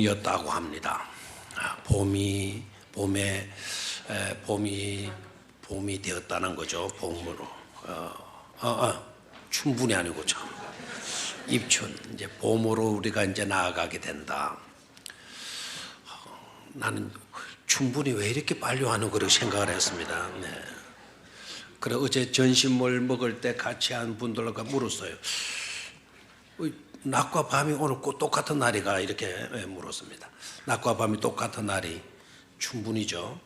였다고 합니다. 봄이 되었다는 거죠. 봄으로. 춘분이 아니고 참 입춘. 이제 봄으로 우리가 이제 나아가게 된다. 나는 춘분이 왜 이렇게 빨리 와는 거를 생각을 했습니다. 네. 그래 어제 점심을 먹을 때 같이 한 분들과 물었어요. 낮과 밤이 오늘 꼭 똑같은 날이가 이렇게 물었습니다. 낮과 밤이 똑같은 날이 춘분이죠.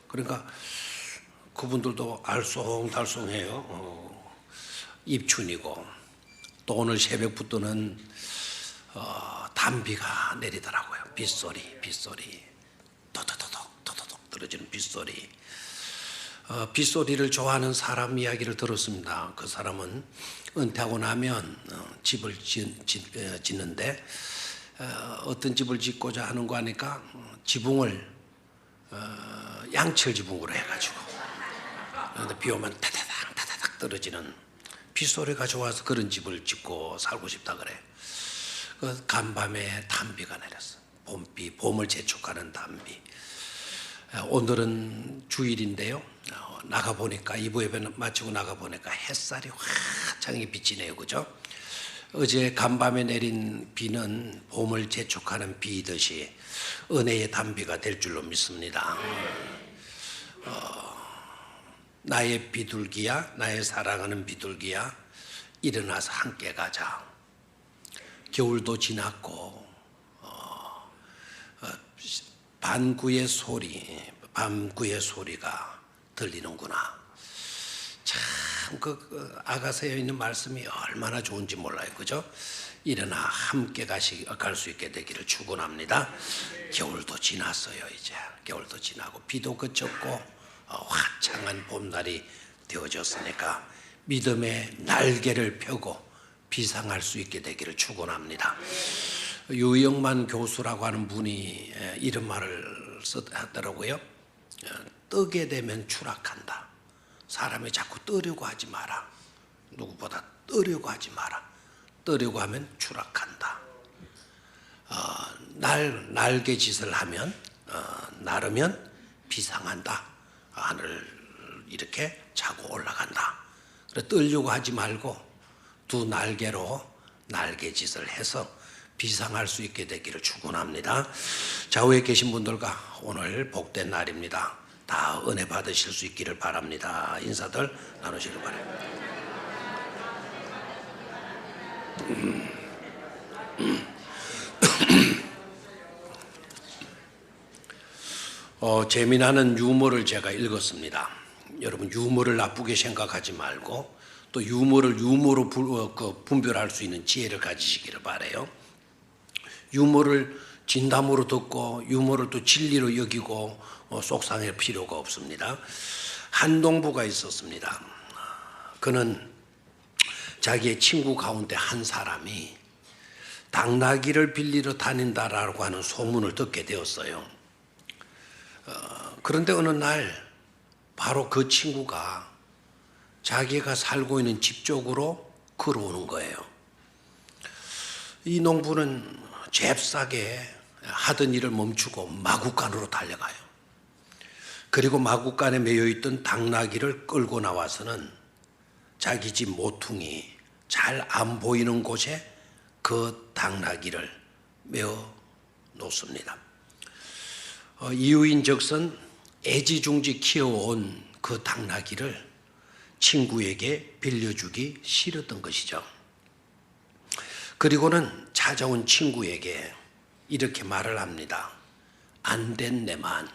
그러니까 그분들도 알쏭달쏭해요. 입춘이고 또 오늘 새벽부터는 단비가 내리더라고요. 빗소리 도도독 떨어지는 빗소리. 빗소리를 좋아하는 사람 이야기를 들었습니다. 그 사람은 은퇴하고 나면 집을 짓는데 어떤 집을 짓고자 하는 거 하니까 지붕을 양철 지붕으로 해가지고 그런데 비 오면 타다닥 떨어지는 빗소리가 좋아서 그런 집을 짓고 살고 싶다 그래. 그 간밤에 단비가 내렸어. 봄을 재촉하는 단비. 오늘은 주일인데요. 나가보니까 이부 예배 마치고 나가보니까 햇살이 화창하게 비치네요. 그죠? 어제 간밤에 내린 비는 봄을 재촉하는 비이듯이 은혜의 단비가 될 줄로 믿습니다. 나의 비둘기야, 나의 사랑하는 비둘기야, 일어나서 함께 가자. 겨울도 지났고 밤구의 소리가 들리는구나. 참 그 아가서에 있는 말씀이 얼마나 좋은지 몰라요. 그죠? 일어나 함께 갈 수 있게 되기를 축원합니다. 겨울도 지났어요. 이제 겨울도 지나고 비도 그쳤고 화창한 봄날이 되어졌으니까 믿음의 날개를 펴고 비상할 수 있게 되기를 축원합니다. 유영만 교수라고 하는 분이 이런 말을 썼더라고요. 뜨게 되면 추락한다. 사람이 자꾸 뜨려고 하지 마라. 누구보다 뜨려고 하지 마라. 뜨려고 하면 추락한다. 날개짓을 하면 나르면 비상한다. 하늘 이렇게 차고 올라간다. 그래 뜨려고 하지 말고 두 날개로 날개짓을 해서 비상할 수 있게 되기를 축원합니다. 좌우에 계신 분들과 오늘 복된 날입니다. 다 은혜 받으실 수 있기를 바랍니다. 인사들 나누시길 바랍니다. 재미나는 유머를 제가 읽었습니다. 여러분 유머를 나쁘게 생각하지 말고 또 유머로 분별할 수 있는 지혜를 가지시기를 바라요. 유머를 진담으로 듣고 유머를 또 진리로 여기고 속상할 필요가 없습니다. 한 농부가 있었습니다. 그는 자기의 친구 가운데 한 사람이 당나귀를 빌리러 다닌다라고 하는 소문을 듣게 되었어요. 그런데 어느 날 바로 그 친구가 자기가 살고 있는 집 쪽으로 걸어오는 거예요. 이 농부는 잽싸게 하던 일을 멈추고 마구간으로 달려가요. 그리고 마구간에 매여있던 당나귀를 끌고 나와서는 자기 집 모퉁이 잘 안 보이는 곳에 그 당나귀를 메어 놓습니다. 이유인즉슨 애지중지 키워온 그 당나귀를 친구에게 빌려주기 싫었던 것이죠. 그리고는 찾아온 친구에게 이렇게 말을 합니다. 안 된 내만.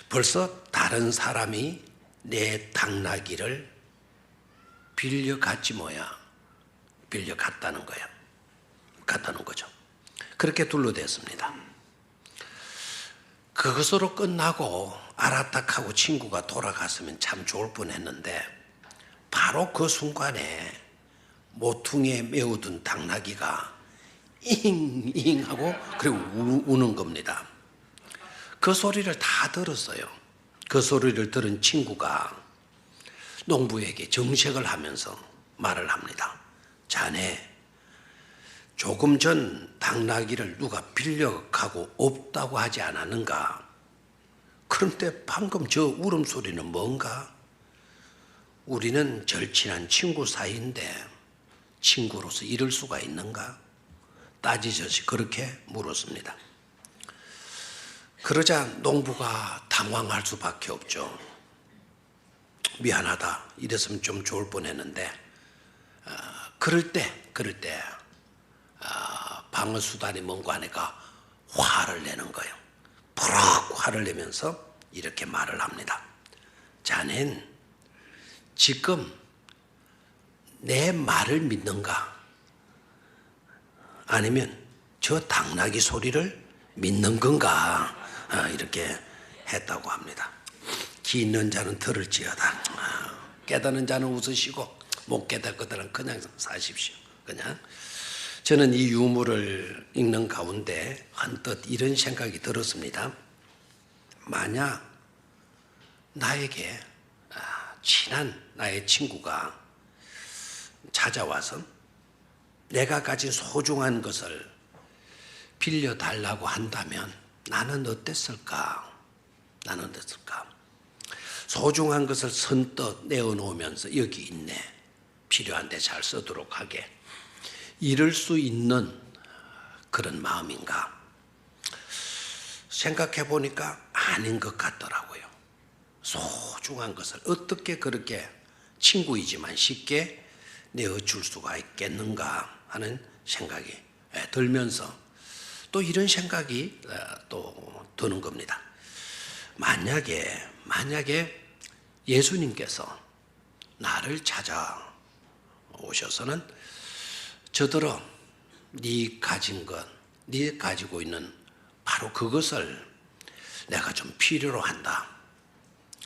벌써 다른 사람이 내 당나귀를 빌려갔지 뭐야. 빌려갔다는 거야. 갔다는 거죠. 그렇게 둘러댔습니다. 그것으로 끝나고 알았다하고 친구가 돌아갔으면 참 좋을 뻔했는데 바로 그 순간에 모퉁이에 메어둔 당나귀가 잉잉 하고 그리고 우는 겁니다. 그 소리를 다 들었어요. 그 소리를 들은 친구가 농부에게 정색을 하면서 말을 합니다. 자네 조금 전 당나귀를 누가 빌려가고 없다고 하지 않았는가? 그런데 방금 저 울음소리는 뭔가? 우리는 절친한 친구 사이인데 친구로서 이럴 수가 있는가? 따지듯이 그렇게 물었습니다. 그러자 농부가 당황할 수밖에 없죠. 미안하다. 이랬으면 좀 좋을 뻔했는데 그럴 때 방어수단이 뭔가 하니까 화를 내는 거예요. 버럭 화를 내면서 이렇게 말을 합니다. 자넨 지금 내 말을 믿는가? 아니면 저 당나귀 소리를 믿는 건가? 이렇게 했다고 합니다. 기 있는 자는 들을지어다. 깨닫는 자는 웃으시고 못 깨닫거든 그냥 사십시오. 그냥 저는 이 유물을 읽는 가운데 언뜻 이런 생각이 들었습니다. 만약 나에게 친한 나의 친구가 찾아와서 내가 가진 소중한 것을 빌려달라고 한다면 나는 어땠을까? 소중한 것을 선뜻 내어놓으면서 여기 있네. 필요한데 잘 쓰도록 하게. 이럴 수 있는 그런 마음인가? 생각해 보니까 아닌 것 같더라고요. 소중한 것을 어떻게 그렇게 친구이지만 쉽게 내어줄 수가 있겠는가 하는 생각이 들면서 또 이런 생각이 또 드는 겁니다. 만약에 예수님께서 나를 찾아오셔서는 저더러 네 가진 것, 네 가지고 있는 바로 그것을 내가 좀 필요로 한다.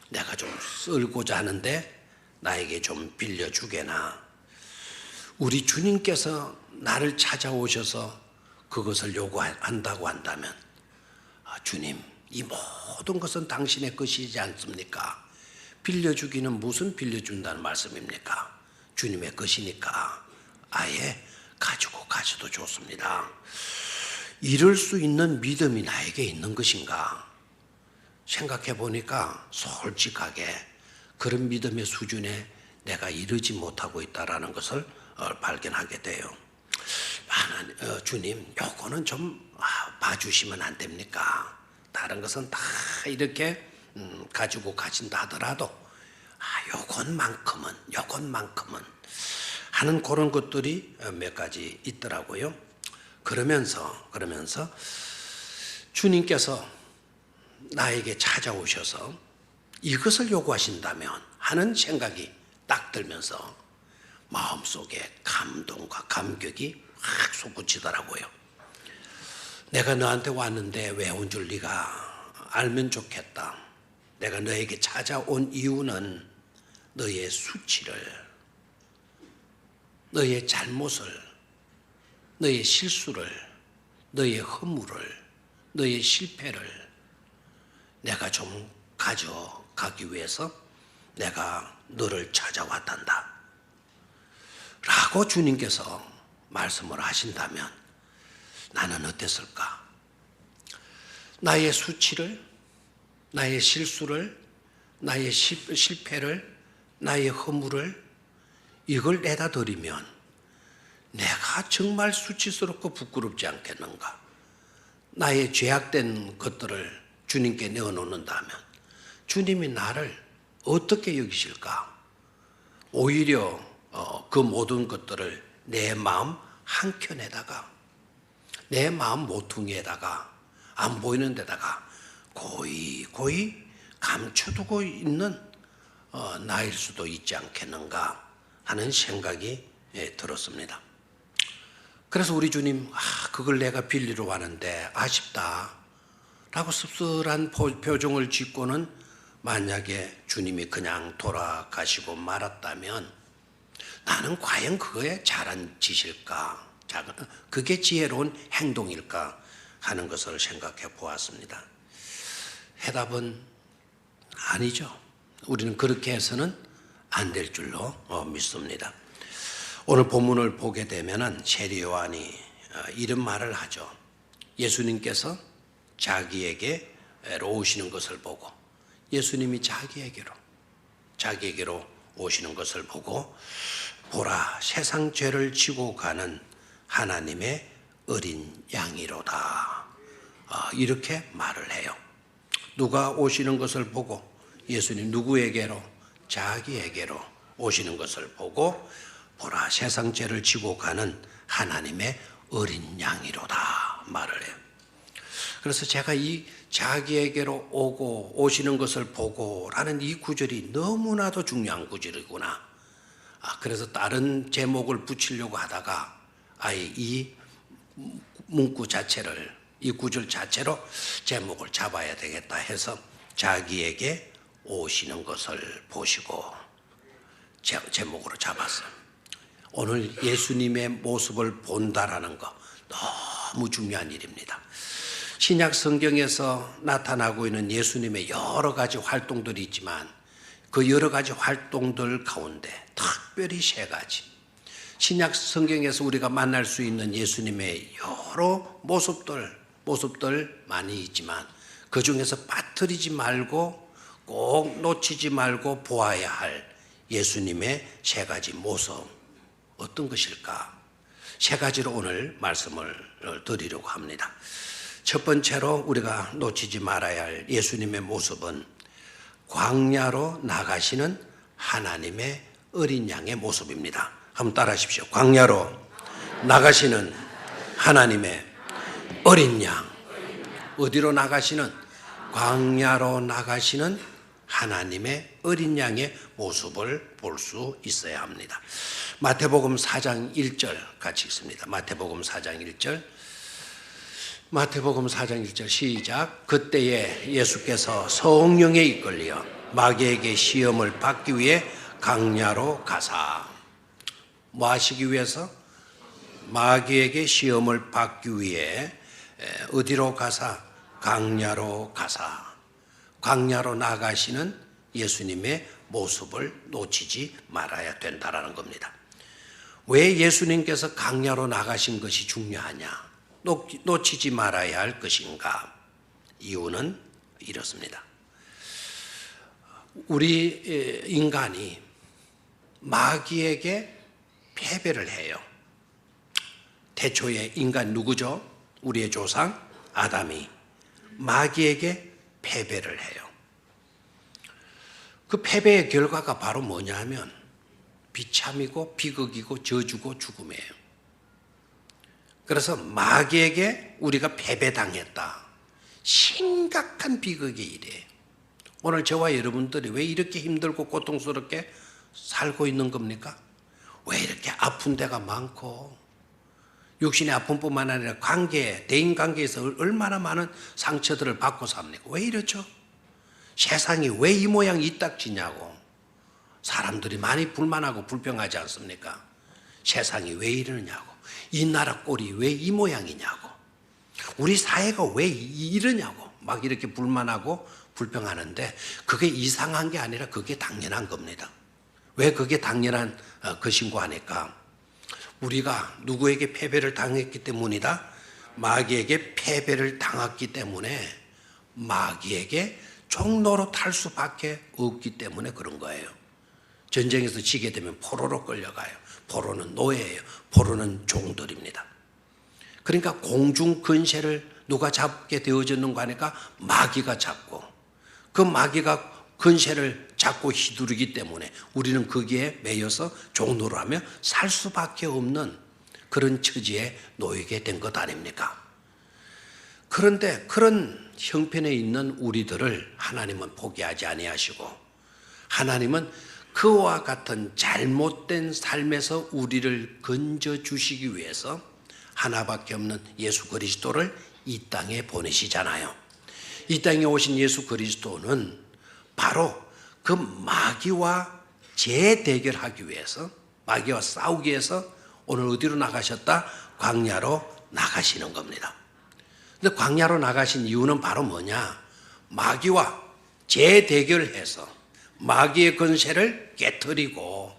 내가 좀 쓸고자 하는데 나에게 좀 빌려주게나. 우리 주님께서 나를 찾아오셔서 그것을 요구한다고 한다면 주님, 이 모든 것은 당신의 것이지 않습니까? 빌려주기는 무슨 빌려준다는 말씀입니까? 주님의 것이니까 아예 가지고 가셔도 좋습니다. 이럴 수 있는 믿음이 나에게 있는 것인가? 생각해 보니까 솔직하게 그런 믿음의 수준에 내가 이르지 못하고 있다는 것을 발견하게 돼요. 주님, 요거는 좀 봐주시면 안 됩니까? 다른 것은 다 이렇게 가지고 가신다 하더라도 요것만큼은 하는 그런 것들이 몇 가지 있더라고요. 그러면서 주님께서 나에게 찾아오셔서 이것을 요구하신다면 하는 생각이 딱 들면서 마음속에 감동과 감격이 확 솟구치더라고요. 내가 너한테 왔는데 왜 온 줄 네가 알면 좋겠다. 내가 너에게 찾아온 이유는 너의 수치를, 너의 잘못을, 너의 실수를, 너의 허물을, 너의 실패를 내가 좀 가져가기 위해서 내가 너를 찾아왔단다 라고 주님께서 말씀을 하신다면 나는 어땠을까? 나의 수치를, 나의 실수를, 나의 실패를, 나의 허물을 이걸 내다 드리면 내가 정말 수치스럽고 부끄럽지 않겠는가? 나의 죄악된 것들을 주님께 내어놓는다면 주님이 나를 어떻게 여기실까? 오히려 그 모든 것들을 내 마음 한켠에다가, 내 마음 모퉁이에다가, 안 보이는 데다가 고이 감춰두고 있는 나일 수도 있지 않겠는가 하는 생각이 들었습니다. 그래서 우리 주님, 그걸 내가 빌리러 왔는데 아쉽다 라고 씁쓸한 표정을 짓고는 만약에 주님이 그냥 돌아가시고 말았다면 나는 과연 그거에 잘한 짓일까? 그게 지혜로운 행동일까? 하는 것을 생각해 보았습니다. 해답은 아니죠. 우리는 그렇게 해서는 안 될 줄로 믿습니다. 오늘 본문을 보게 되면은 세리 요한이 이런 말을 하죠. 예수님께서 자기에게로 오시는 것을 보고, 예수님이 자기에게로 오시는 것을 보고, 보라, 세상 죄를 지고 가는 하나님의 어린 양이로다. 이렇게 말을 해요. 누가 오시는 것을 보고, 예수님 누구에게로? 자기에게로 오시는 것을 보고, 보라, 세상 죄를 지고 가는 하나님의 어린 양이로다 말을 해요. 그래서 제가 이 자기에게로 오시는 것을 보고 라는 이 구절이 너무나도 중요한 구절이구나. 그래서 다른 제목을 붙이려고 하다가 아예 이 문구 자체를, 이 구절 자체로 제목을 잡아야 되겠다 해서 자기에게 오시는 것을 보시고 제목으로 잡았어요. 오늘 예수님의 모습을 본다라는 거 너무 중요한 일입니다. 신약 성경에서 나타나고 있는 예수님의 여러 가지 활동들이 있지만 그 여러 가지 활동들 가운데 특별히 세 가지, 신약 성경에서 우리가 만날 수 있는 예수님의 여러 모습들 많이 있지만 그 중에서 빠뜨리지 말고 꼭 놓치지 말고 보아야 할 예수님의 세 가지 모습, 어떤 것일까? 세 가지로 오늘 말씀을 드리려고 합니다. 첫 번째로 우리가 놓치지 말아야 할 예수님의 모습은 광야로 나가시는 하나님의 어린 양의 모습입니다. 한번 따라 하십시오. 광야로 나가시는 하나님의 어린 양. 어디로 나가시는? 광야로 나가시는 하나님의 어린 양의 모습을 볼 수 있어야 합니다. 마태복음 4장 1절 같이 읽습니다. 마태복음 4장 1절. 마태복음 4장 1절 시작. 그때에 예수께서 성령에 이끌려 마귀에게 시험을 받기 위해 광야로 가사. 뭐 하시기 위해서? 마귀에게 시험을 받기 위해 어디로 가사? 광야로 가사. 광야로 나가시는 예수님의 모습을 놓치지 말아야 된다라는 겁니다. 왜 예수님께서 광야로 나가신 것이 중요하냐? 놓치지 말아야 할 것인가? 이유는 이렇습니다. 우리 인간이 마귀에게 패배를 해요. 태초의 인간 누구죠? 우리의 조상 아담이 마귀에게 패배를 해요. 그 패배의 결과가 바로 뭐냐 하면 비참이고 비극이고 저주고 죽음이에요. 그래서 마귀에게 우리가 패배당했다. 심각한 비극의 일이에요. 오늘 저와 여러분들이 왜 이렇게 힘들고 고통스럽게 살고 있는 겁니까? 왜 이렇게 아픈 데가 많고 육신의 아픔뿐만 아니라 대인 관계에서 얼마나 많은 상처들을 받고 삽니까? 왜 이렇죠? 세상이 왜 이 모양 이 딱지냐고. 사람들이 많이 불만하고 불평하지 않습니까? 세상이 왜 이러느냐고. 이 나라 꼴이 왜 이 모양이냐고. 우리 사회가 왜 이러냐고 막 이렇게 불만하고 불평하는데 그게 이상한 게 아니라 그게 당연한 겁니다. 왜 그게 당연한 것인고 하니까 우리가 누구에게 패배를 당했기 때문이다. 마귀에게 패배를 당했기 때문에 마귀에게 종노릇할 수밖에 없기 때문에 그런 거예요. 전쟁에서 지게 되면 포로로 끌려가요. 포로는 노예예요. 포로는 종들입니다. 그러니까 공중 근세를 누가 잡게 되어졌는가 하니까 마귀가 잡고 그 마귀가 근세를 잡고 휘두르기 때문에 우리는 거기에 매여서 종노를 하며 살 수밖에 없는 그런 처지에 놓이게 된 것 아닙니까? 그런데 그런 형편에 있는 우리들을 하나님은 포기하지 아니하시고 하나님은 그와 같은 잘못된 삶에서 우리를 건져주시기 위해서 하나밖에 없는 예수 그리스도를 이 땅에 보내시잖아요. 이 땅에 오신 예수 그리스도는 바로 그 마귀와 재대결하기 위해서, 마귀와 싸우기 위해서 오늘 어디로 나가셨다? 광야로 나가시는 겁니다. 근데 광야로 나가신 이유는 바로 뭐냐? 마귀와 재대결해서 마귀의 권세를 깨트리고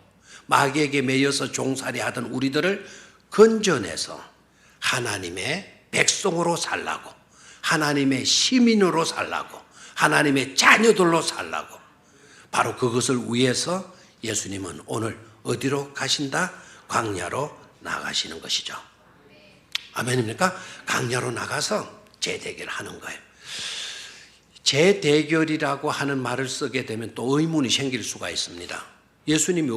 마귀에게 매여서 종살이 하던 우리들을 건져내서 하나님의 백성으로 살라고, 하나님의 시민으로 살라고, 하나님의 자녀들로 살라고, 바로 그것을 위해서 예수님은 오늘 어디로 가신다? 광야로 나가시는 것이죠. 아멘입니까? 광야로 나가서 재대결하는 거예요. 재대결이라고 하는 말을 쓰게 되면 또 의문이 생길 수가 있습니다. 예수님이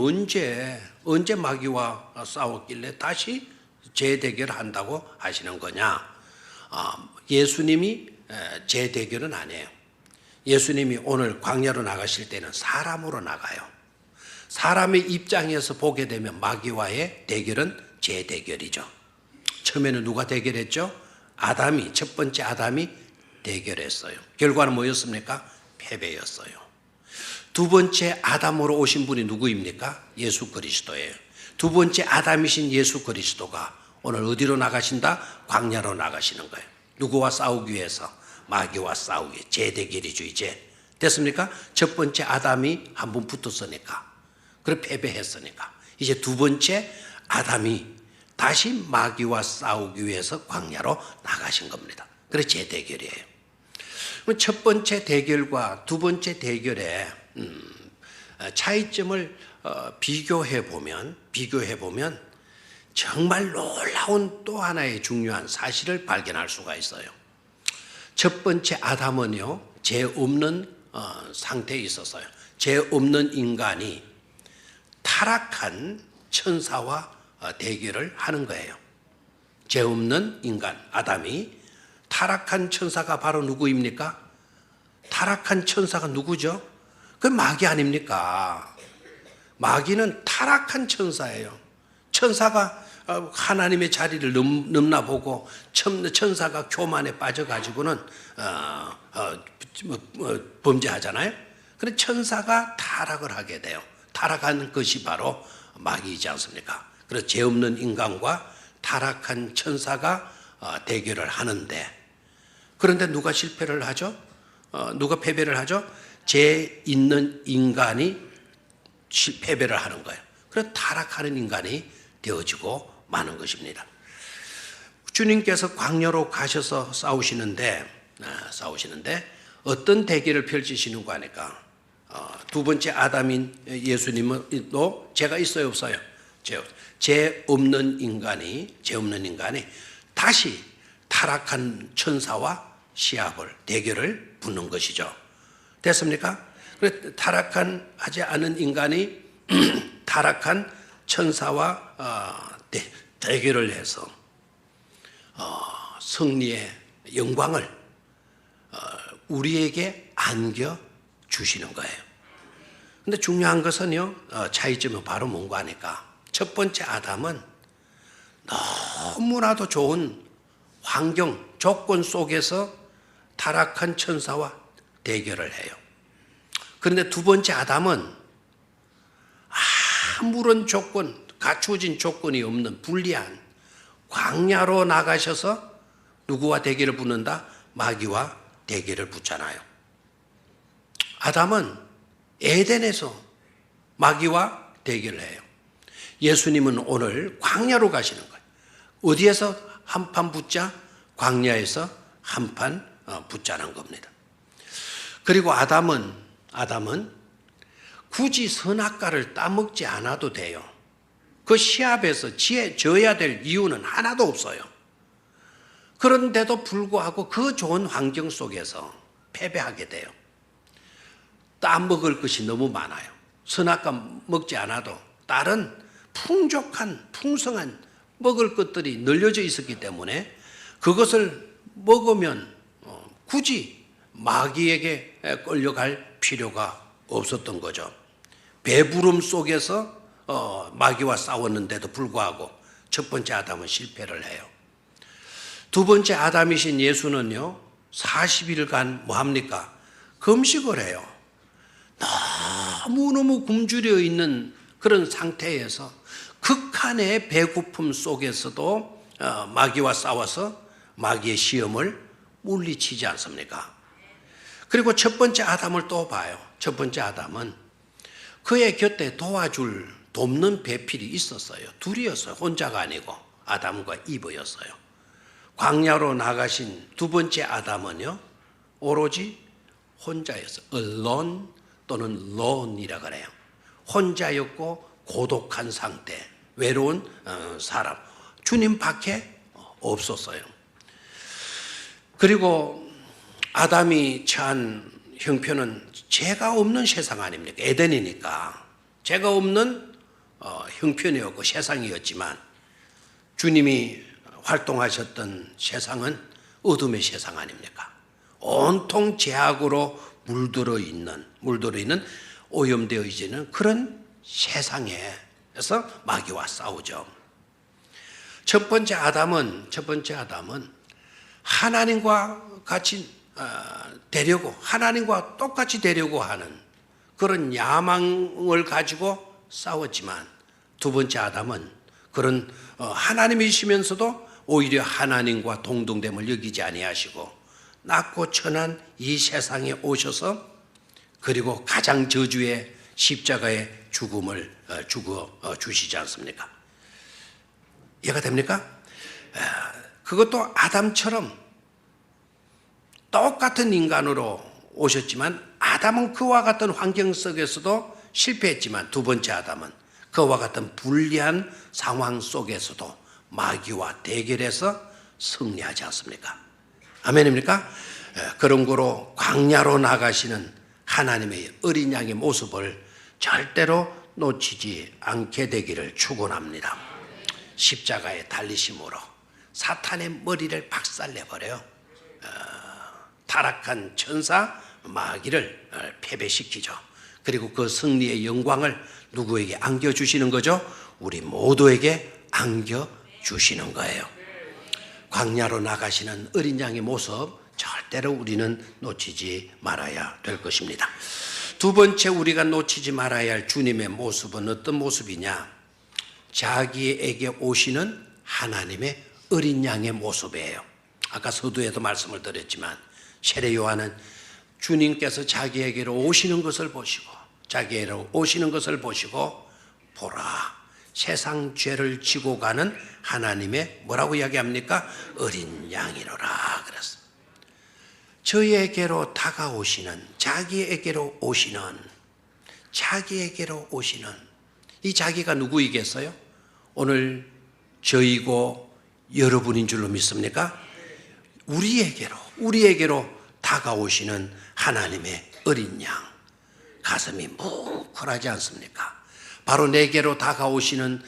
언제 마귀와 싸웠길래 다시 재대결한다고 하시는 거냐? 예수님이 재대결은 아니에요. 예수님이 오늘 광야로 나가실 때는 사람으로 나가요. 사람의 입장에서 보게 되면 마귀와의 대결은 재대결이죠. 처음에는 누가 대결했죠? 첫 번째 아담이 대결했어요. 결과는 뭐였습니까? 패배였어요. 두 번째 아담으로 오신 분이 누구입니까? 예수 그리스도예요. 두 번째 아담이신 예수 그리스도가 오늘 어디로 나가신다? 광야로 나가시는 거예요. 누구와 싸우기 위해서? 마귀와 싸우기. 재대결이죠, 이제. 됐습니까? 첫 번째 아담이 한 번 붙었으니까. 그래 패배했으니까. 이제 두 번째 아담이 다시 마귀와 싸우기 위해서 광야로 나가신 겁니다. 그래서 재대결이에요. 첫 번째 대결과 두 번째 대결의 차이점을 비교해 보면 정말 놀라운 또 하나의 중요한 사실을 발견할 수가 있어요. 첫 번째 아담은요, 죄 없는 상태에 있었어요. 죄 없는 인간이 타락한 천사와 대결을 하는 거예요. 죄 없는 인간 아담이 타락한 천사가 바로 누구입니까? 타락한 천사가 누구죠? 그 마귀 아닙니까? 마귀는 타락한 천사예요. 천사가 하나님의 자리를 넘나보고 천사가 교만에 빠져가지고는 범죄하잖아요. 그런데 천사가 타락을 하게 돼요. 타락한 것이 바로 마귀이지 않습니까? 그래서 죄 없는 인간과 타락한 천사가 대결을 하는데, 그런데 누가 실패를 하죠? 누가 패배를 하죠? 죄 있는 인간이 패배를 하는 거예요. 그래서 타락하는 인간이 되어지고 마는 것입니다. 주님께서 광야로 가셔서 싸우시는데 어떤 대결을 펼치시는 거 아니까? 두 번째 아담인 예수님은 또 죄가 있어요, 없어요? 죄 없는 인간이 다시 타락한 천사와 시합을 대결을 붙는 것이죠. 됐습니까? 타락하지 않은 인간이 타락한 천사와 대결을 해서 승리의 영광을 우리에게 안겨 주시는 거예요. 근데 중요한 것은요, 차이점은 바로 뭔가 하니까, 첫 번째 아담은 너무나도 좋은 환경, 조건 속에서 타락한 천사와 대결을 해요. 그런데 두 번째 아담은 아무런 갖추어진 조건이 없는 불리한 광야로 나가셔서 누구와 대결을 붙는다? 마귀와 대결을 붙잖아요. 아담은 에덴에서 마귀와 대결을 해요. 예수님은 오늘 광야로 가시는 거예요. 어디에서 한판 붙자? 광야에서 한판 붙자는 겁니다. 그리고 아담은 굳이 선악과를 따먹지 않아도 돼요. 그 시합에서 져야 될 이유는 하나도 없어요. 그런데도 불구하고 그 좋은 환경 속에서 패배하게 돼요. 따먹을 것이 너무 많아요. 선악과 먹지 않아도 다른 풍성한 먹을 것들이 널려져 있었기 때문에 그것을 먹으면 굳이 마귀에게 끌려갈 필요가 없었던 거죠. 배부름 속에서 마귀와 싸웠는데도 불구하고 첫 번째 아담은 실패를 해요. 두 번째 아담이신 예수는요, 40일간 뭐합니까? 금식을 해요. 너무너무 굶주려 있는 그런 상태에서 극한의 배고픔 속에서도 마귀와 싸워서 마귀의 시험을 물리치지 않습니까? 그리고 첫 번째 아담을 또 봐요. 첫 번째 아담은 그의 곁에 돕는 배필이 있었어요. 둘이었어요. 혼자가 아니고 아담과 이브였어요. 광야로 나가신 두 번째 아담은요, 오로지 혼자였어. alone 또는 lone이라 그래요. 혼자였고 고독한 상태, 외로운 사람. 주님 밖에 없었어요. 그리고 아담이 처한 형편은 죄가 없는 세상 아닙니까? 에덴이니까 죄가 없는 형편이었고 세상이었지만, 주님이 활동하셨던 세상은 어둠의 세상 아닙니까? 온통 죄악으로 물들어 있는 오염되어 있는 그런 세상에서 마귀와 싸우죠. 첫 번째 아담은 하나님과 같이 되려고, 하나님과 똑같이 되려고 하는 그런 야망을 가지고 싸웠지만, 두 번째 아담은 그런 하나님이시면서도 오히려 하나님과 동등됨을 여기지 아니하시고 낮고 천한 이 세상에 오셔서, 그리고 가장 저주의 십자가의 죽음을 주시지 않습니까? 이해가 됩니까? 그것도 아담처럼 똑같은 인간으로 오셨지만, 아담은 그와 같은 환경 속에서도 실패했지만, 두 번째 아담은 그와 같은 불리한 상황 속에서도 마귀와 대결해서 승리하지 않습니까? 아멘입니까? 그런 거로 광야로 나가시는 하나님의 어린 양의 모습을 절대로 놓치지 않게 되기를 축원합니다. 십자가에 달리심으로 사탄의 머리를 박살내버려요. 타락한 천사 마귀를 패배시키죠. 그리고 그 승리의 영광을 누구에게 안겨주시는 거죠? 우리 모두에게 안겨주시는 거예요. 광야로 나가시는 어린 양의 모습 절대로 우리는 놓치지 말아야 될 것입니다. 두 번째 우리가 놓치지 말아야 할 주님의 모습은 어떤 모습이냐? 자기에게 오시는 하나님의 어린 양의 모습이에요. 아까 서두에도 말씀을 드렸지만, 세례 요한은 주님께서 자기에게로 오시는 것을 보시고, 보라, 세상 죄를 지고 가는 하나님의 뭐라고 이야기합니까? 어린 양이로라 그랬어. 저에게로 다가오시는, 자기에게로 오시는 이 자기가 누구이겠어요? 오늘 저이고 여러분인 줄로 믿습니까? 우리에게로 다가오시는 하나님의 어린 양. 가슴이 뭉클하지 않습니까? 바로 내게로 다가오시는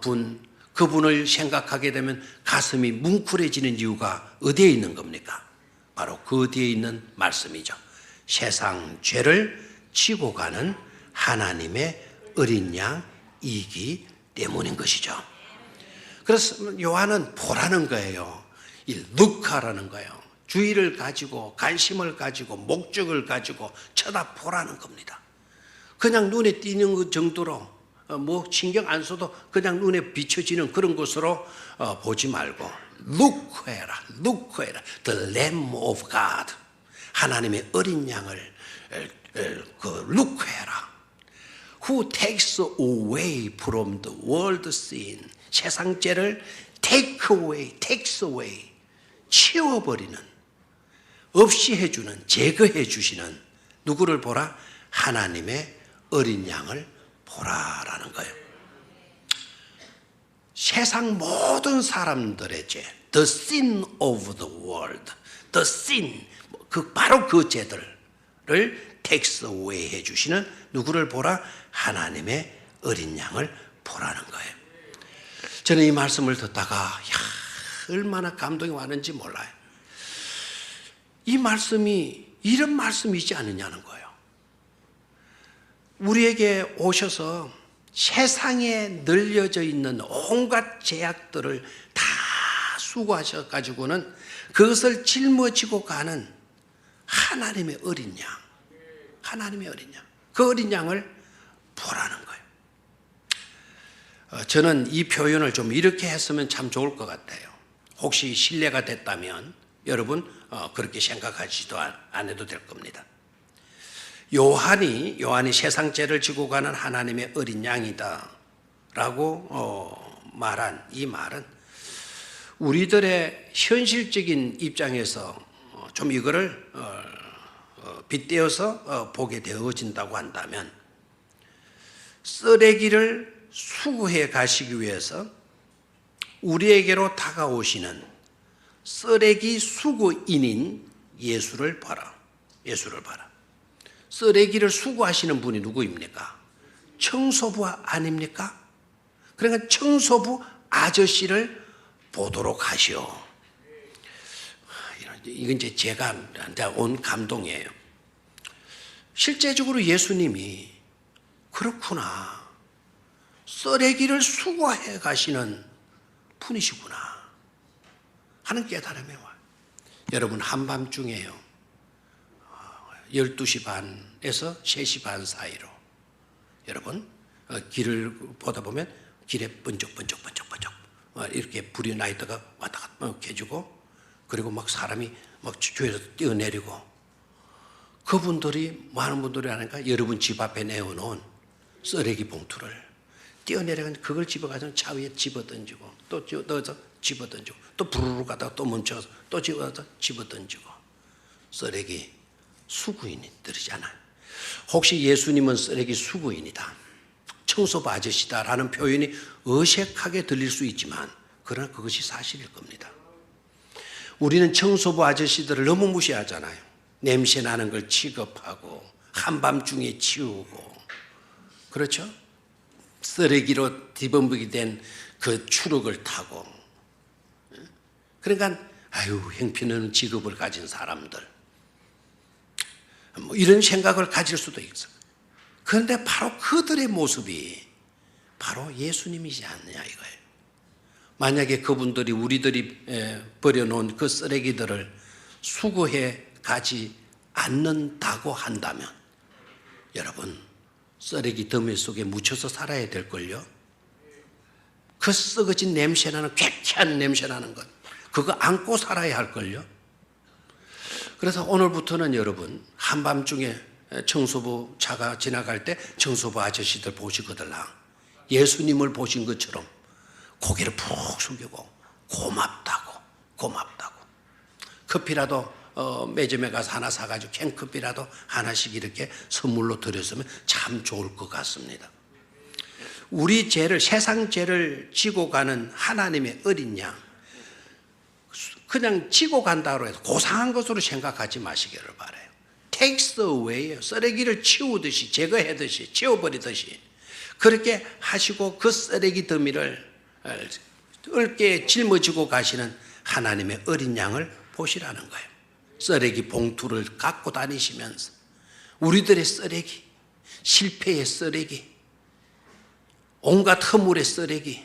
분, 그분을 생각하게 되면 가슴이 뭉클해지는 이유가 어디에 있는 겁니까? 바로 그 뒤에 있는 말씀이죠. 세상 죄를 지고 가는 하나님의 어린 양이기 때문인 것이죠. 그래서 요한은 보라는 거예요. 이 룩하라는 거예요. 주의를 가지고, 관심을 가지고, 목적을 가지고 쳐다보라는 겁니다. 그냥 눈에 띄는 것 정도로 신경 안 써도 그냥 눈에 비춰지는 그런 것으로 보지 말고 look해라. The Lamb of God, 하나님의 어린 양을 look해라. Who takes away from the world sin, 세상 죄를 takes away, 치워버리는, 없이 해주는, 제거해 주시는 누구를 보라? 하나님의 어린 양을 보라라는 거예요. 세상 모든 사람들의 죄, the sin of the world, the sin, 바로 그 죄들을 takes away 해주시는 누구를 보라? 하나님의 어린 양을 보라는 거예요. 저는 이 말씀을 듣다가 얼마나 감동이 왔는지 몰라요. 이 말씀이 이런 말씀이지 않느냐는 거예요. 우리에게 오셔서 세상에 널려져 있는 온갖 죄악들을 다 수고하셔가지고는 그것을 짊어지고 가는 하나님의 어린 양, 그 어린 양을 보라는 거예요. 저는 이 표현을 좀 이렇게 했으면 참 좋을 것 같아요. 혹시 신뢰가 됐다면 여러분 그렇게 생각하지도 안 해도 될 겁니다. 요한이 세상 죄를 지고 가는 하나님의 어린 양이다 라고 말한 이 말은 우리들의 현실적인 입장에서 좀 이거를 빗대어서 보게 되어진다고 한다면, 쓰레기를 수거해 가시기 위해서 우리에게로 다가오시는 쓰레기 수거인인 예수를 봐라. 예수를 봐라. 쓰레기를 수거하시는 분이 누구입니까? 청소부 아닙니까? 그러니까 청소부 아저씨를 보도록 하시오. 이건 이제 제가 온 감동이에요. 실제적으로 예수님이 그렇구나, 쓰레기를 수거해 가시는 분이시구나 하는 깨달음이 와요. 여러분, 한밤중에요, 12시 반에서 3시 반 사이로 여러분 길을 보다 보면 길에 번쩍번쩍 이렇게 불이 나 있다가 왔다 갔다 해주고, 그리고 막 사람이 막 주위에서 뛰어내리고, 그분들이 많은 분들이 하니까 여러분 집 앞에 내어놓은 쓰레기 봉투를 뛰어내려가 그걸 집어가서 차 위에 집어던지고, 또 넣어서 집어던지고, 또 부르르 가다가 또 멈춰서 또 집어던지고, 쓰레기 수거인들이잖아요. 혹시 예수님은 쓰레기 수거인이다, 청소부 아저씨다라는 표현이 어색하게 들릴 수 있지만, 그러나 그것이 사실일 겁니다. 우리는 청소부 아저씨들을 너무 무시하잖아요. 냄새 나는 걸 취급하고 한밤중에 치우고, 그렇죠? 쓰레기로 뒤범벅이 된 그 추럭을 타고, 그러니까 아유, 형편없는 직업을 가진 사람들, 뭐 이런 생각을 가질 수도 있어요. 그런데 바로 그들의 모습이 바로 예수님이지 않느냐 이거예요. 만약에 그분들이 우리들이 버려놓은 그 쓰레기들을 수거해 가지 않는다고 한다면, 여러분, 쓰레기 더미 속에 묻혀서 살아야 될걸요. 그 썩어진 냄새나는, 쾌쾌한 냄새나는 것, 그거 안고 살아야 할걸요. 그래서 오늘부터는 여러분, 한밤중에 청소부 차가 지나갈 때 청소부 아저씨들 보시거들랑 예수님을 보신 것처럼 고개를 푹 숙이고 고맙다고 커피라도 매점에 가서 하나 사가지고 캔커피라도 하나씩 이렇게 선물로 드렸으면 참 좋을 것 같습니다. 우리 죄를, 세상 죄를 지고 가는 하나님의 어린 양, 그냥 지고 간다고 해서 고상한 것으로 생각하지 마시기를 바라요. takes away, 쓰레기를 치우듯이, 제거하듯이, 치워버리듯이 그렇게 하시고 그 쓰레기 더미를 얽게 짊어지고 가시는 하나님의 어린 양을 보시라는 거예요. 쓰레기 봉투를 갖고 다니시면서 우리들의 쓰레기, 실패의 쓰레기, 온갖 허물의 쓰레기,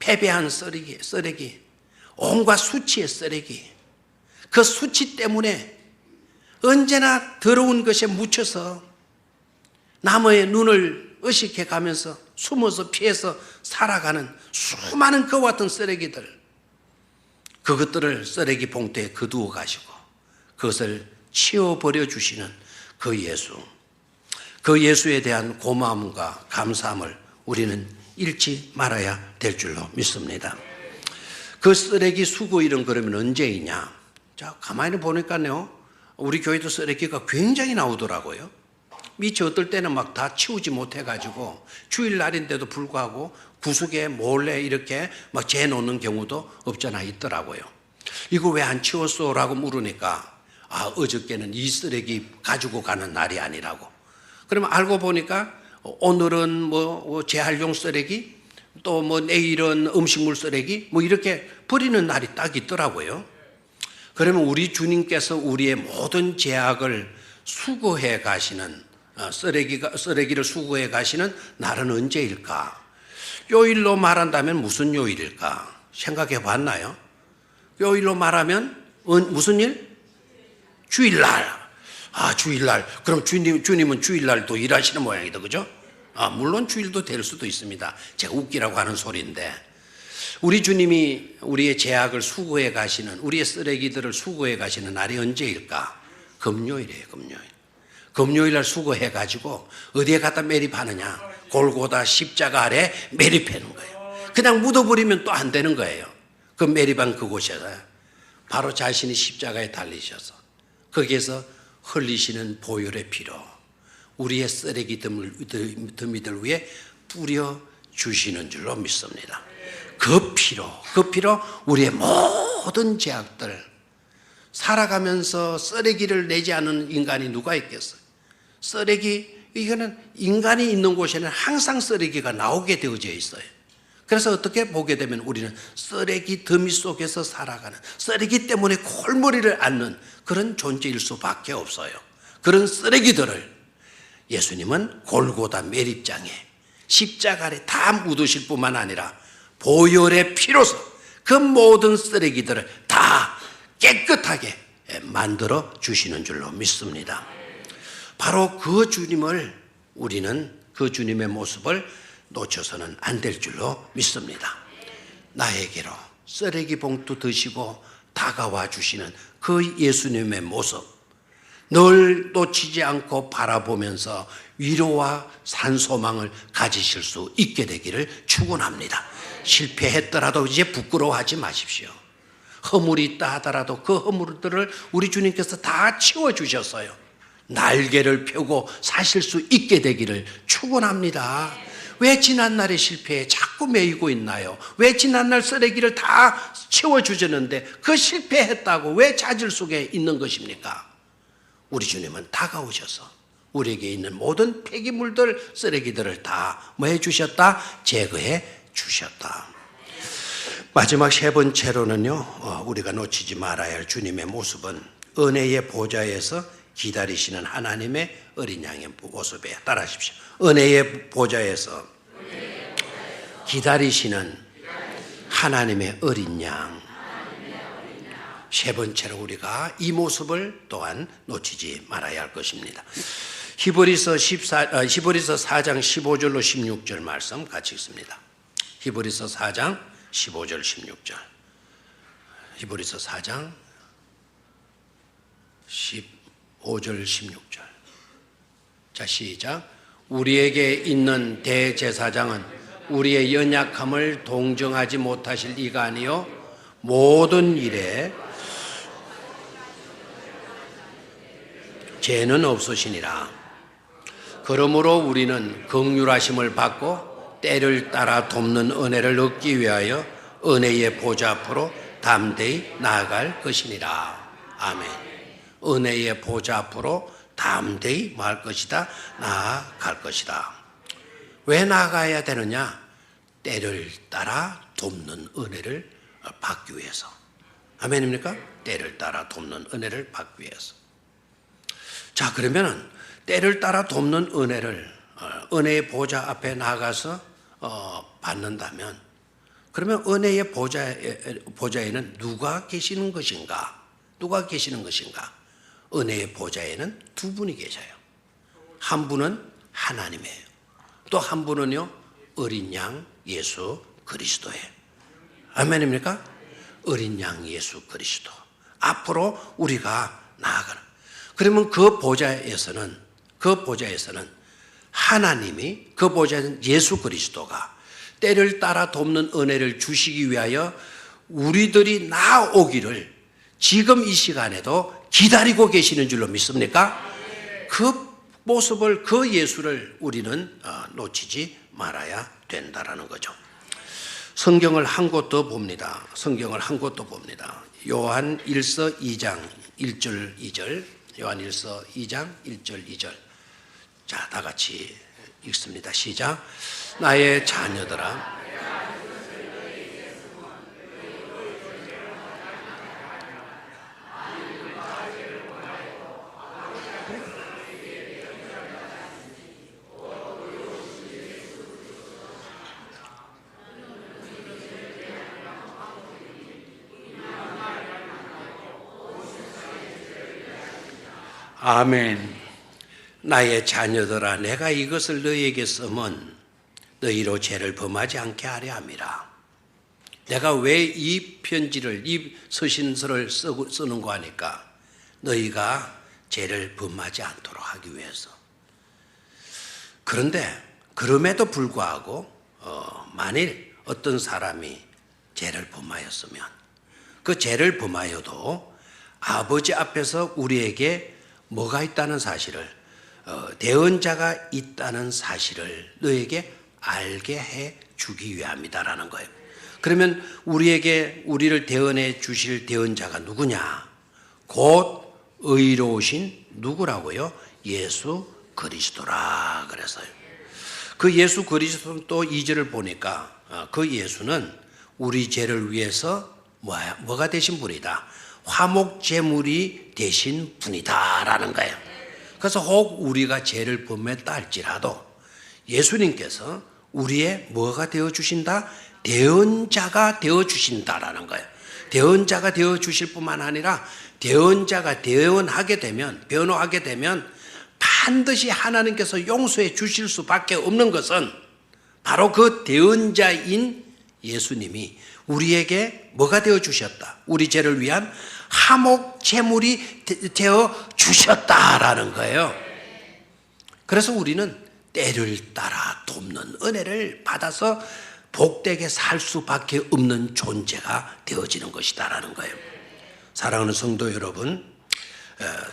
패배한 쓰레기, 온갖 수치의 쓰레기, 그 수치 때문에 언제나 더러운 것에 묻혀서 남의 눈을 의식해 가면서 숨어서 피해서 살아가는 수많은 그와 같은 쓰레기들, 그것들을 쓰레기 봉투에 거두어 가시고 그것을 치워버려 주시는 그 예수, 그 예수에 대한 고마움과 감사함을 우리는 잃지 말아야 될 줄로 믿습니다. 그 쓰레기 수거일은 그러면 언제이냐? 자, 가만히 보니까요, 우리 교회도 쓰레기가 굉장히 나오더라고요. 미처 어떨 때는 막 다 치우지 못해가지고 주일날인데도 불구하고 구석에 몰래 이렇게 막 재놓는 경우도 없잖아 있더라고요. 이거 왜 안 치웠어? 라고 물으니까, 아, 어저께는 이 쓰레기 가지고 가는 날이 아니라고. 그러면 알고 보니까 오늘은 뭐 재활용 쓰레기, 또 뭐 내일은 음식물 쓰레기, 뭐 이렇게 버리는 날이 딱 있더라고요. 그러면 우리 주님께서 우리의 모든 죄악을 수거해 가시는, 쓰레기를 수거해 가시는 날은 언제일까? 요일로 말한다면 무슨 요일일까? 생각해 봤나요? 요일로 말하면 무슨 일? 주일날. 아, 주일날. 그럼 주님은 주일날도 일하시는 모양이다, 그죠? 아, 물론 주일도 될 수도 있습니다. 제가 웃기라고 하는 소리인데, 우리 주님이 우리의 죄악을 수거해 가시는, 우리의 쓰레기들을 수거해 가시는 날이 언제일까? 금요일이에요, 금요일. 금요일날 수거해 가지고 어디에 갖다 매립하느냐? 골고다 십자가 아래 매립하는 거예요. 그냥 묻어버리면 또 안 되는 거예요. 그 메리방 그곳에서 바로 자신이 십자가에 달리셔서 거기에서 흘리시는 보혈의 피로 우리의 쓰레기 더미들 위에 뿌려 주시는 줄로 믿습니다. 그 피로 우리의 모든 죄악들, 살아가면서 쓰레기를 내지 않은 인간이 누가 있겠어요? 쓰레기, 이거는 인간이 있는 곳에는 항상 쓰레기가 나오게 되어져 있어요. 그래서 어떻게 보게 되면 우리는 쓰레기 더미 속에서 살아가는, 쓰레기 때문에 골머리를 앓는 그런 존재일 수밖에 없어요. 그런 쓰레기들을 예수님은 골고다 매립장에 십자가 아래 다 묻으실 뿐만 아니라 보혈의 피로서 그 모든 쓰레기들을 다 깨끗하게 만들어 주시는 줄로 믿습니다. 바로 그 주님을, 우리는 그 주님의 모습을 놓쳐서는 안 될 줄로 믿습니다. 나에게로 쓰레기 봉투 드시고 다가와 주시는 그 예수님의 모습, 늘 놓치지 않고 바라보면서 위로와 산소망을 가지실 수 있게 되기를 축원합니다. 실패했더라도 이제 부끄러워하지 마십시오. 허물이 있다 하더라도 그 허물들을 우리 주님께서 다 치워주셨어요. 날개를 펴고 사실 수 있게 되기를 축원합니다. 왜 지난날의 실패에 자꾸 매이고 있나요? 왜 지난날 쓰레기를 다 치워주셨는데 그 실패했다고 왜 자질 속에 있는 것입니까? 우리 주님은 다가오셔서 우리에게 있는 모든 폐기물들, 쓰레기들을 다 뭐 해주셨다? 제거해 주셨다. 마지막 세 번째로는요, 우리가 놓치지 말아야 할 주님의 모습은 은혜의 보좌에서 기다리시는 하나님의 어린 양의 모습이에요. 따라하십시오. 은혜의 보좌에서 기다리시는 하나님의 어린 양. 세 번째로 우리가 이 모습을 또한 놓치지 말아야 할 것입니다. 히브리서 4장 15절로 16절 말씀 같이 읽습니다. 히브리서 4장 15절 16절. 히브리서 4장 15절 16절. 자, 시작. 우리에게 있는 대제사장은 우리의 연약함을 동정하지 못하실 이가 아니요 모든 일에 죄는 없으시니라. 그러므로 우리는 긍휼하심을 받고 때를 따라 돕는 은혜를 얻기 위하여 은혜의 보좌 앞으로 담대히 나아갈 것이니라. 아멘. 은혜의 보좌 앞으로 담대히 말 것이다. 나아갈 것이다. 왜 나아가야 되느냐? 때를 따라 돕는 은혜를 받기 위해서. 아멘입니까? 때를 따라 돕는 은혜를 받기 위해서. 자, 그러면은 때를 따라 돕는 은혜를 은혜의 보좌 앞에 나가서 받는다면, 그러면 은혜의 보좌에는 누가 계시는 것인가? 누가 계시는 것인가? 은혜의 보좌에는 두 분이 계셔요. 한 분은 하나님이에요. 또 한 분은요, 어린 양 예수 그리스도예요. 아멘입니까? 어린 양 예수 그리스도. 앞으로 우리가 나아가는. 그러면 그 보좌에서는 하나님이, 그 보좌에는 예수 그리스도가 때를 따라 돕는 은혜를 주시기 위하여 우리들이 나오기를 지금 이 시간에도 기다리고 계시는 줄로 믿습니까? 그 모습을, 그 예수를 우리는 놓치지 말아야 된다라는 거죠. 성경을 한 곳 더 봅니다. 요한 1서 2장 1절 2절. 요한 1서 2장 1절 2절. 자, 다 같이 읽습니다. 시작. 나의 자녀들아, 아멘. 나의 자녀들아, 내가 이것을 너희에게 쓰면 너희로 죄를 범하지 않게 하려 함이라. 내가 왜 이 편지를, 이 서신서를 쓰는 거 하니까 너희가 죄를 범하지 않도록 하기 위해서. 그런데 그럼에도 불구하고 만일 어떤 사람이 죄를 범하였으면 그 죄를 범하여도 아버지 앞에서 우리에게 뭐가 있다는 사실을 대언자가 있다는 사실을 너에게 알게 해 주기 위함이다라는 거예요. 그러면 우리를 대언해 주실 대언자가 누구냐? 곧 의로우신 누구라고요? 예수 그리스도라 그래서요. 그 예수 그리스도는 또 2절을 보니까 그 예수는 우리 죄를 위해서 뭐가 되신 분이다. 화목 제물이 되신 분이다라는 거예요. 그래서 혹 우리가 죄를 범했다 할지라도 예수님께서 우리의 뭐가 되어 주신다? 대언자가 되어 주신다라는 거예요. 대언자가 되어 주실 뿐만 아니라 대언자가 대언하게 되면 변호하게 되면 반드시 하나님께서 용서해 주실 수밖에 없는 것은 바로 그 대언자인 예수님이 우리에게 뭐가 되어 주셨다. 우리 죄를 위한 화목 제물이 되어 주셨다라는 거예요. 그래서 우리는 때를 따라 돕는 은혜를 받아서 복되게 살 수밖에 없는 존재가 되어지는 것이다라는 거예요. 사랑하는 성도 여러분,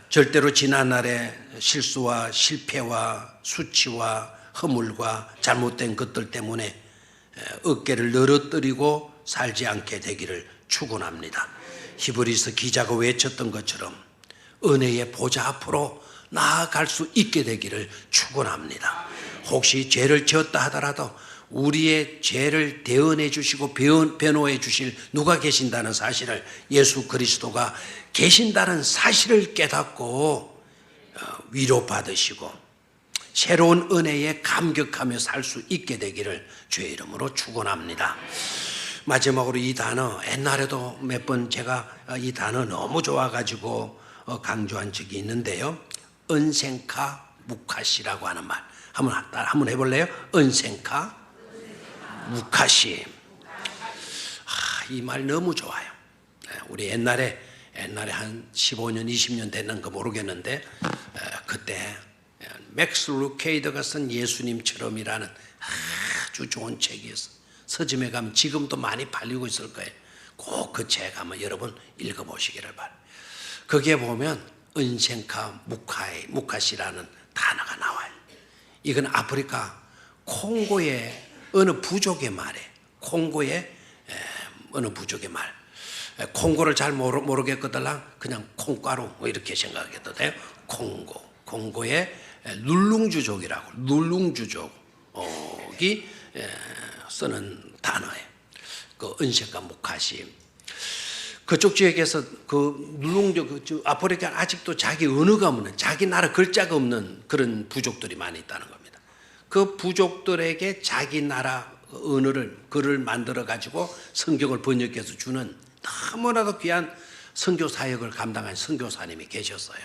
절대로 지난날의 실수와 실패와 수치와 허물과 잘못된 것들 때문에 어깨를 늘어뜨리고 살지 않게 되기를 축원합니다. 히브리서 기자가 외쳤던 것처럼 은혜의 보좌 앞으로 나아갈 수 있게 되기를 축원합니다. 혹시 죄를 지었다 하더라도 우리의 죄를 대언해 주시고 변호해 주실 누가 계신다는 사실을, 예수 그리스도가 계신다는 사실을 깨닫고 위로받으시고 새로운 은혜에 감격하며 살 수 있게 되기를 주의 이름으로 축원합니다. 마지막으로 이 단어, 옛날에도 몇 번 제가 이 단어 너무 좋아가지고 강조한 적이 있는데요. 은생카 무카시라고 하는 말 한번 해볼래요? 은생카 무카시. 이 말 너무 좋아요. 우리 옛날에 한 15년 20년 됐는가 모르겠는데 그때 맥스 루케이더가 쓴 예수님처럼이라는 아주 좋은 책이 있어요. 서점에 가면 지금도 많이 팔리고 있을 거예요. 꼭 그 책 한번 여러분 읽어보시기를 바랍니다. 거기에 보면 은생카 무카시라는 단어가 나와요. 이건 아프리카 콩고의 어느 부족의 말이에요. 콩고의 어느 부족의 말. 콩고를 잘 모르겠거든 그냥 콩가루 이렇게 생각해도 돼요. 콩고의 룰룽주족이라고, 룰룽주족이 쓰는 단어예요. 그 은색과 무카시. 그쪽 지역에서 그 룰룽족, 아프리카 아직도 자기 언어가 없는, 자기 나라 글자가 없는 그런 부족들이 많이 있다는 겁니다. 그 부족들에게 자기 나라 글을 만들어 가지고 성경을 번역해서 주는 너무나도 귀한 선교 사역을 감당한 선교사님이 계셨어요.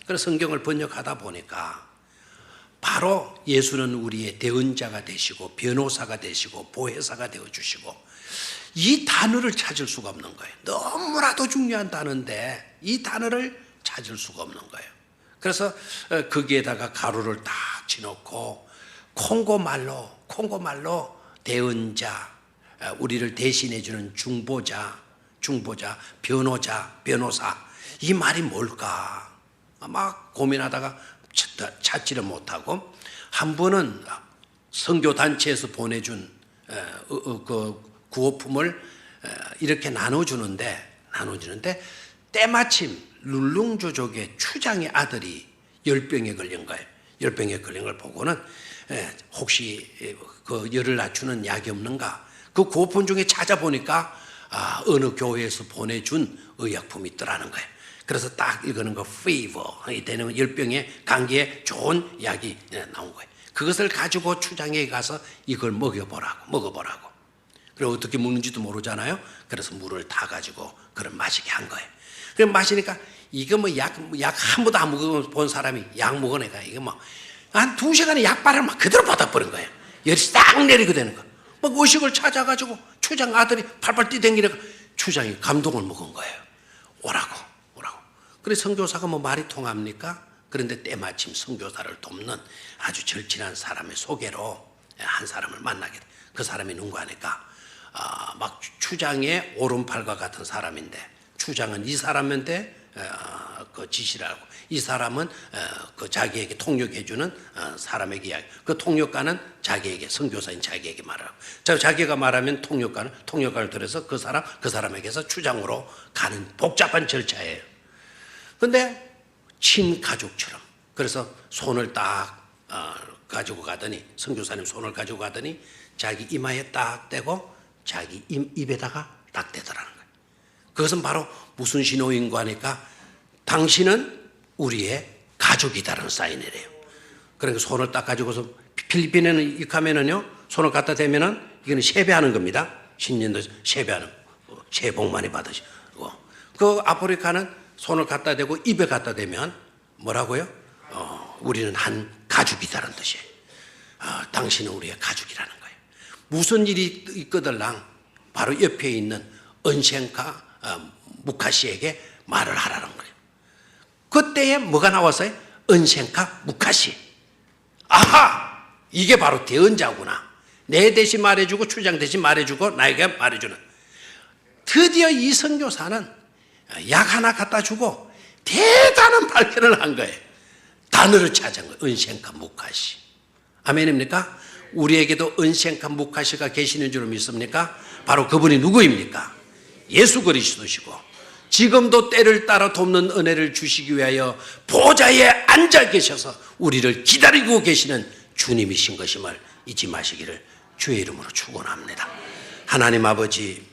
그래서 성경을 번역하다 보니까 바로 예수는 우리의 대언자가 되시고 변호사가 되시고 보혜사가 되어주시고, 이 단어를 찾을 수가 없는 거예요. 너무나도 중요한 단어인데 이 단어를 찾을 수가 없는 거예요. 그래서 거기에다가 가루를 딱 치놓고 콩고말로 대언자, 우리를 대신해 주는 중보자, 변호사, 이 말이 뭘까 막 고민하다가 찾지를 못하고, 한 번은 선교단체에서 보내준 그 구호품을 이렇게 나눠주는데 때마침 룰룽주족의 추장의 아들이 열병에 걸린 거예요. 열병에 걸린 걸 보고는 혹시 그 열을 낮추는 약이 없는가, 그 구호품 중에 찾아보니까 어느 교회에서 보내준 의약품이 있더라는 거예요. 그래서 딱 이거는 그 fever 되는 열병에 감기에 좋은 약이 나온 거예요. 그것을 가지고 추장에 가서 이걸 먹어보라고. 그리고 어떻게 먹는지도 모르잖아요. 그래서 물을 타 가지고 그걸 마시게 한 거예요. 그럼 마시니까 이거 약 한 번도 안 먹어본 사람이 약 먹으니까 이거 한 2시간에 약발을 막 그대로 받아버린 거예요. 열이 싹 내리게 되는 거. 막 의식을 찾아가지고 추장 아들이 팔팔 뛰댕기니까 추장이 감동을 먹은 거예요. 오라고. 그래서 선교사가 말이 통합니까? 그런데 때마침 선교사를 돕는 아주 절친한 사람의 소개로 한 사람을 만나게 돼. 그 사람이 누구 하니까 막 추장의 오른팔과 같은 사람인데, 추장은 이 사람한테 그 지시를 하고, 이 사람은 그 자기에게 통역해주는 사람에게 이야기. 그 통역가는 자기에게, 선교사인 자기에게 말하고, 자기가 말하면 통역가를 들여서 그 사람에게서 추장으로 가는 복잡한 절차예요. 근데 친가족처럼, 그래서 손을 딱 가지고 가더니, 선교사님 손을 가지고 가더니 자기 이마에 딱 대고 자기 입에다가 딱 대더라는 거예요. 그것은 바로 무슨 신호인가 하니까 당신은 우리의 가족이다라는 사인이래요. 그러니까 손을 딱 가지고서, 필리핀에는 이 가면은요, 손을 갖다 대면은 이거는 세배하는 겁니다. 신년도 세배하는, 새해 복 많이 받으시고. 그 아프리카는 손을 갖다 대고 입에 갖다 대면 뭐라고요? 우리는 한 가족이다라는 뜻이에요. 당신은 우리의 가족이라는 거예요. 무슨 일이 있거들랑 바로 옆에 있는 은생카 무카시에게 말을 하라는 거예요. 그때에 뭐가 나왔어요? 은생카 무카시. 아하! 이게 바로 대언자구나. 내 대신 말해주고 추장 대신 말해주고 나에게 말해주는. 드디어 이 선교사는 약 하나 갖다 주고 대단한 발견을 한 거예요. 단어를 찾은 거예요. 은생카 무카시. 아멘입니까? 우리에게도 은생카 무카시가 계시는 줄 믿습니까? 바로 그분이 누구입니까? 예수 그리스도시고, 지금도 때를 따라 돕는 은혜를 주시기 위하여 보좌에 앉아 계셔서 우리를 기다리고 계시는 주님이신 것임을 잊지 마시기를 주의 이름으로 축원합니다. 하나님 아버지,